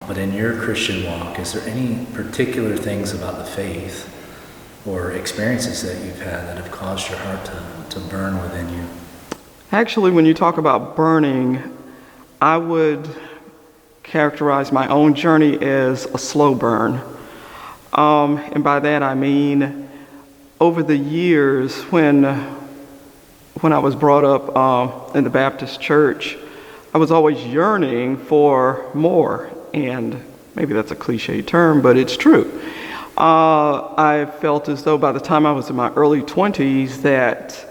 But in your Christian walk, is there any particular things about the faith or experiences that you've had that have caused your heart to burn within you? Actually, when you talk about burning, I would characterize my own journey as a slow burn. And by that I mean, over the years when I was brought up in the Baptist church, I was always yearning for more. And maybe that's a cliche term, but it's true. I felt as though by the time I was in my early 20s that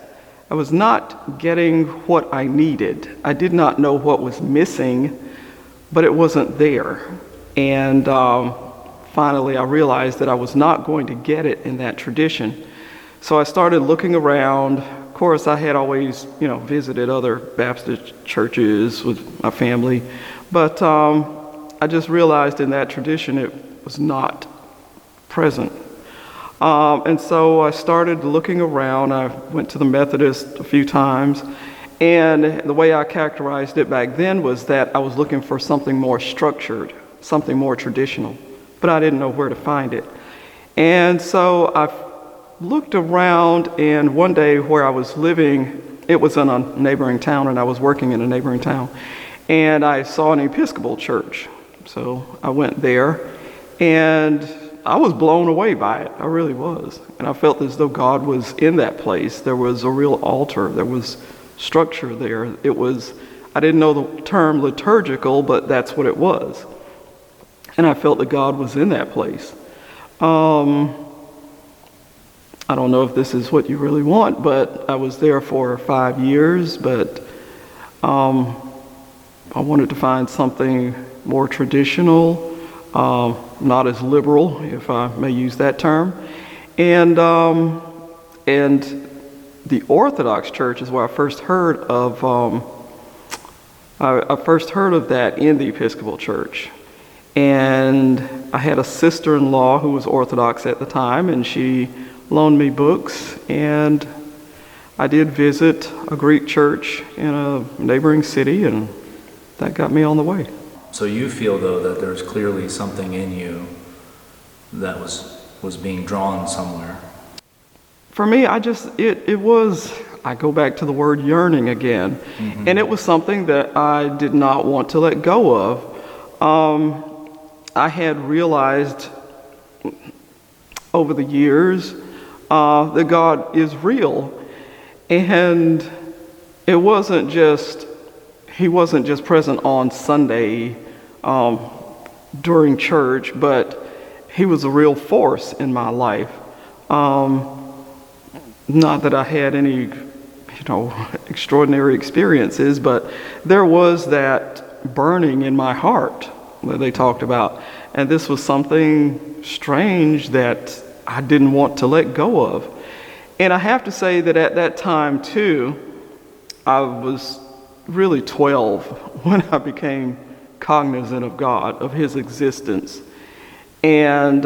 I was not getting what I needed. I did not know what was missing, but it wasn't there. And finally I realized that I was not going to get it in that tradition. So I started looking around. Of course, I had always, visited other Baptist churches with my family, but I just realized in that tradition it was not present. And so I started looking around. I went to the Methodist a few times, and the way I characterized it back then was that I was looking for something more structured, something more traditional, but I didn't know where to find it. And so I looked around, and one day where I was living, it was in a neighboring town, and I was working in a neighboring town, and I saw an Episcopal church. So I went there, and I was blown away by it. I really was. And I felt as though God was in that place. There was a real altar. There was structure there. I didn't know the term liturgical, but that's what it was. And I felt that God was in that place. I don't know if this is what you really want, but I was there for 5 years, but I wanted to find something more traditional, not as liberal, if I may use that term. And the Orthodox Church is where I first heard of that in the Episcopal Church. And I had a sister-in-law who was Orthodox at the time, and she loaned me books, and I did visit a Greek church in a neighboring city, and that got me on the way. So you feel, though, that there's clearly something in you that was being drawn somewhere. For me, I go back to the word yearning again. Mm-hmm. And it was something that I did not want to let go of. I had realized over the years that God is real. And He wasn't just present on Sunday during church, but He was a real force in my life. Not that I had any, extraordinary experiences, but there was that burning in my heart that they talked about. And this was something strange that I didn't want to let go of. And I have to say that at that time, too, I was really 12 when I became cognizant of God, of His existence. And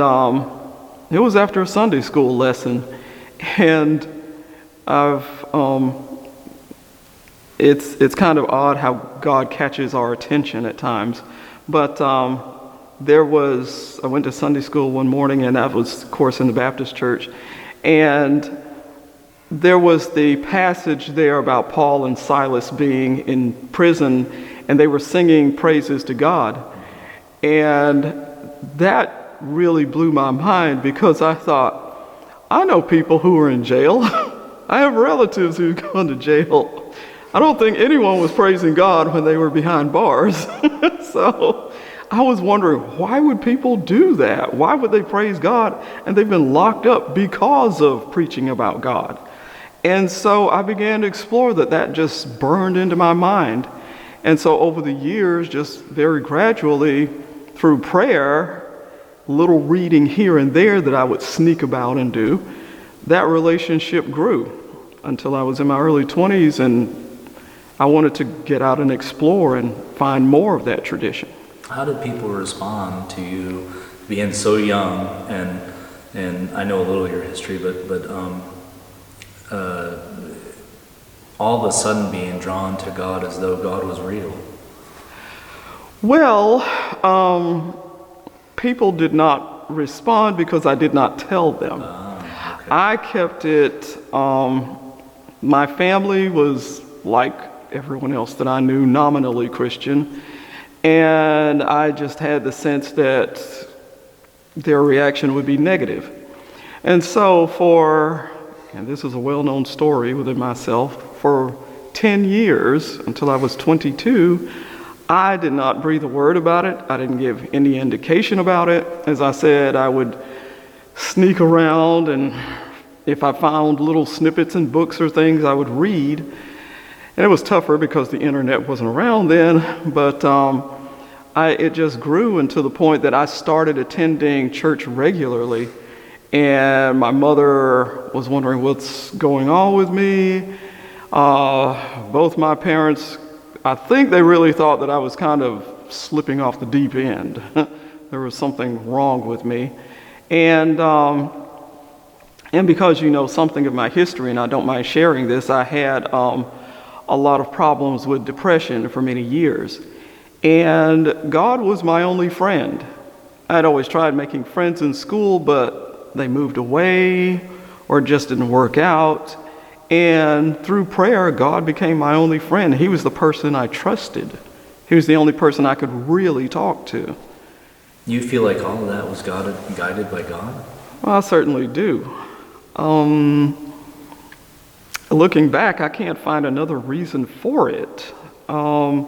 it was after a Sunday school lesson. And it's kind of odd how God catches our attention at times. But I went to Sunday school one morning, and that was, of course, in the Baptist church. And there was the passage there about Paul and Silas being in prison, and they were singing praises to God. And that really blew my mind, because I thought, I know people who are in jail. I have relatives who've gone to jail. I don't think anyone was praising God when they were behind bars. So I was wondering, why would people do that? Why would they praise God? And they've been locked up because of preaching about God. And so I began to explore that just burned into my mind. And so over the years, just very gradually, through prayer, little reading here and there that I would sneak about and do, that relationship grew until I was in my early 20s, and I wanted to get out and explore and find more of that tradition. How did people respond to you being so young? And I know a little of your history, but all of a sudden being drawn to God as though God was real? Well, people did not respond because I did not tell them. Okay. I kept it, my family was like everyone else that I knew, nominally Christian, and I just had the sense that their reaction would be negative. And so and this is a well-known story within myself, for 10 years, until I was 22, I did not breathe a word about it. I didn't give any indication about it. As I said, I would sneak around, and if I found little snippets in books or things, I would read. And it was tougher because the internet wasn't around then, but it just grew into the point that I started attending church regularly, and my mother was wondering what's going on with me. Both my parents, I think they really thought that I was kind of slipping off the deep end. There was something wrong with me. And because you know something of my history, and I don't mind sharing this, I had a lot of problems with depression for many years. And God was my only friend. I'd always tried making friends in school, but they moved away or just didn't work out. And through prayer, God became my only friend. He was the person I trusted. He was the only person I could really talk to. You feel like all of that was guided by God? Well, I certainly do. Looking back, I can't find another reason for it. I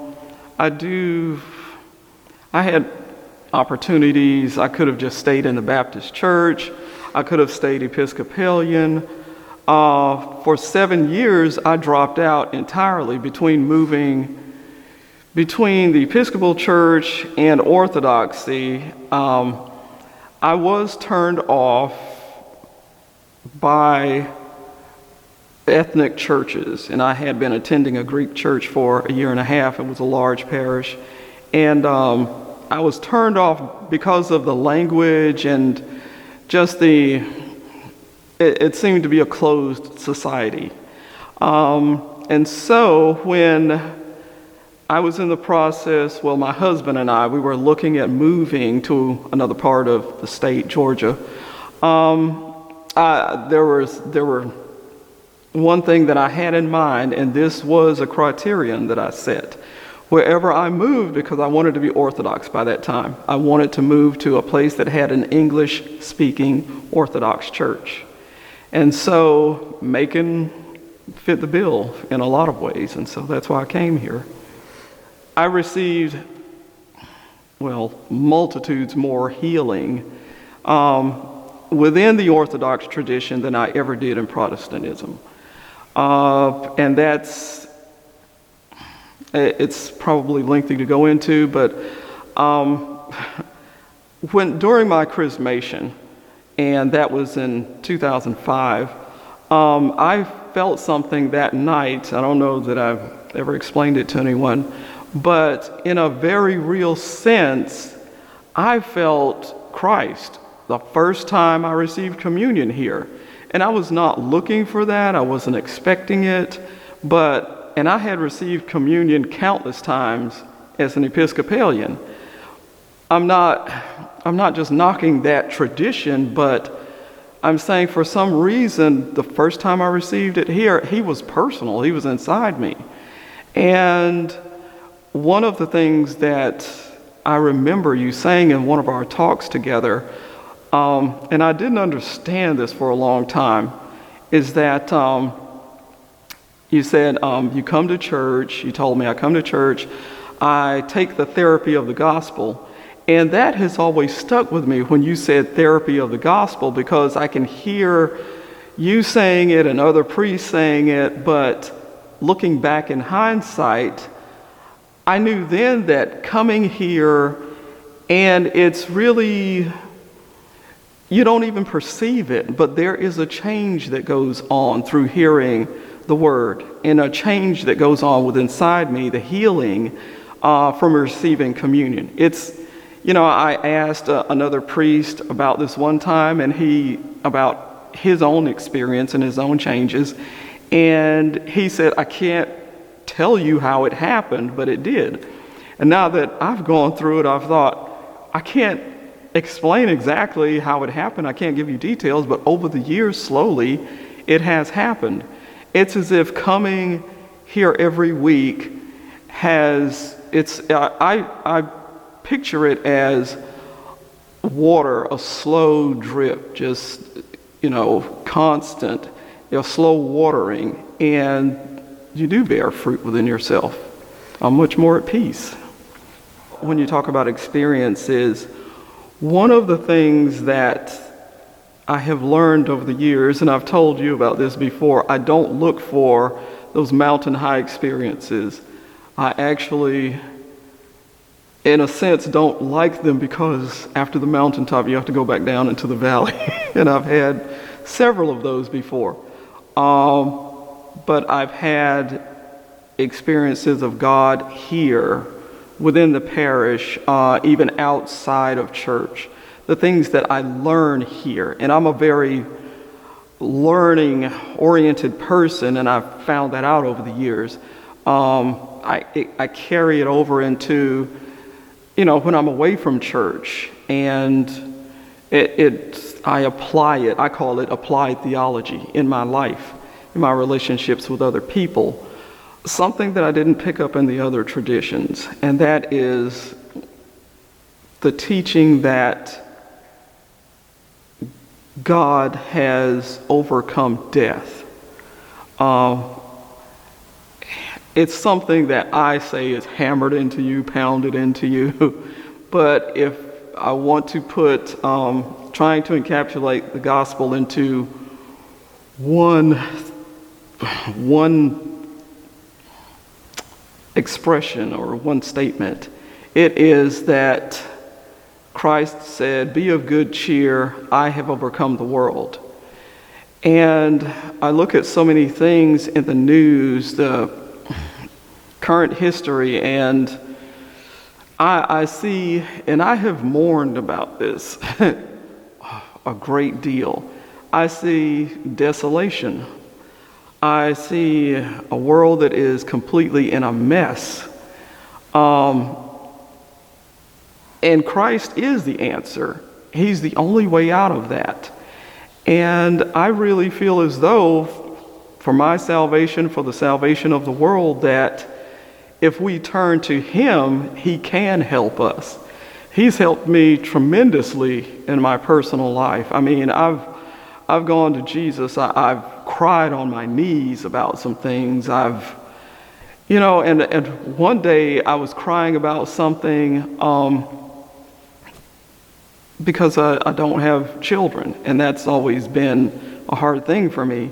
had opportunities. I could have just stayed in the Baptist church. I could have stayed Episcopalian. For 7 years, I dropped out entirely between moving between the Episcopal Church and Orthodoxy. I was turned off by ethnic churches, and I had been attending a Greek church for a year and a half. It was a large parish, and I was turned off because of the language and just it seemed to be a closed society. And so when I was in the process, my husband and we were looking at moving to another part of the state, Georgia. There were one thing that I had in mind, and this was a criterion that I set. Wherever I moved, because I wanted to be Orthodox by that time, I wanted to move to a place that had an English-speaking Orthodox church. And so Macon fit the bill in a lot of ways, and so that's why I came here. I received, multitudes more healing within the Orthodox tradition than I ever did in Protestantism. And it's probably lengthy to go into, but during my chrismation, and that was in 2005, I felt something that night. I don't know that I've ever explained it to anyone, but in a very real sense, I felt Christ the first time I received communion here. And I was not looking for that. I wasn't expecting it. And I had received communion countless times as an Episcopalian. I'm not just knocking that tradition, but I'm saying for some reason, the first time I received it here, he was personal. He was inside me. And one of the things that I remember you saying in one of our talks together, and I didn't understand this for a long time, is that you said, you come to church, you told me I come to church, I take the therapy of the gospel. And that has always stuck with me when you said therapy of the gospel, because I can hear you saying it and other priests saying it, but looking back in hindsight, I knew then that coming here, and it's really, you don't even perceive it, but there is a change that goes on through hearing the word, and a change that goes on within inside me, the healing from receiving communion. I asked another priest about this one time, and about his own experience and his own changes, and he said, I can't tell you how it happened, but it did. And now that I've gone through it, I've thought, I can't explain exactly how it happened. I can't give you details, but over the years, slowly, it has happened. It's as if coming here every week I picture it as water, a slow drip, just, constant, slow watering, and you do bear fruit within yourself. I'm much more at peace. When you talk about experiences, one of the things that I have learned over the years, and I've told you about this before, I don't look for those mountain high experiences. I actually, in a sense, don't like them because after the mountaintop, you have to go back down into the valley. And I've had several of those before. But I've had experiences of God here within the parish, even outside of church. The things that I learn here. And I'm a very learning-oriented person, and I've found that out over the years. I carry it over into, when I'm away from church, and I apply it. I call it applied theology in my life, in my relationships with other people. Something that I didn't pick up in the other traditions, and that is the teaching that God has overcome death. It's something that I say is hammered into you, pounded into you. But if I want to put, trying to encapsulate the gospel into one expression or one statement, it is that Christ said, "Be of good cheer, I have overcome the world." And I look at so many things in the news, the current history, and I see, and I have mourned about this a great deal. I see desolation. I see a world that is completely in a mess. And Christ is the answer. He's the only way out of that. And I really feel as though, for my salvation, for the salvation of the world, that if we turn to Him, He can help us. He's helped me tremendously in my personal life. I mean, I've gone to Jesus. I've cried on my knees about some things. And one day I was crying about something because I don't have children, and that's always been a hard thing for me.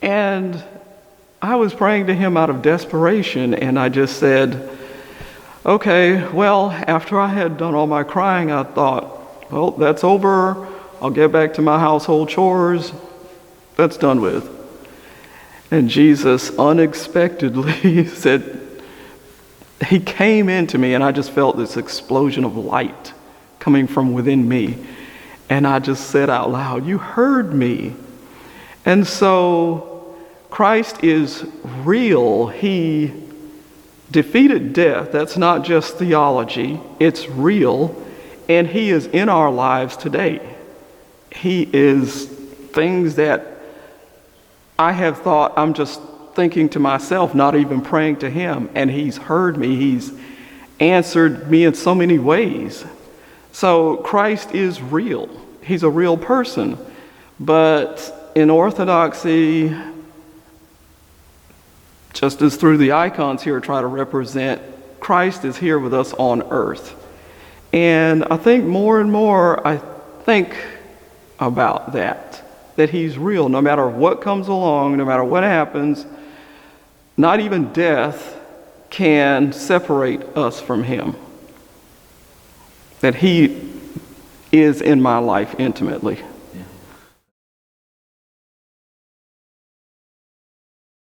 And I was praying to Him out of desperation, and I just said, okay, well, after I had done all my crying, I thought, well, that's over. I'll get back to my household chores. That's done with. And Jesus unexpectedly said, He came into me, and I just felt this explosion of light coming from within me. And I just said out loud, "You heard me." And so Christ is real. He defeated death. That's not just theology. It's real. And He is in our lives today. He is things that I have thought I'm just thinking to myself, not even praying to Him. And He's heard me. He's answered me in so many ways. So Christ is real. He's a real person. But in Orthodoxy, just as through the icons here try to represent, Christ is here with us on earth. And I think more and more I think about that He's real. No matter what comes along, no matter what happens, not even death can separate us from Him. That He is in my life intimately.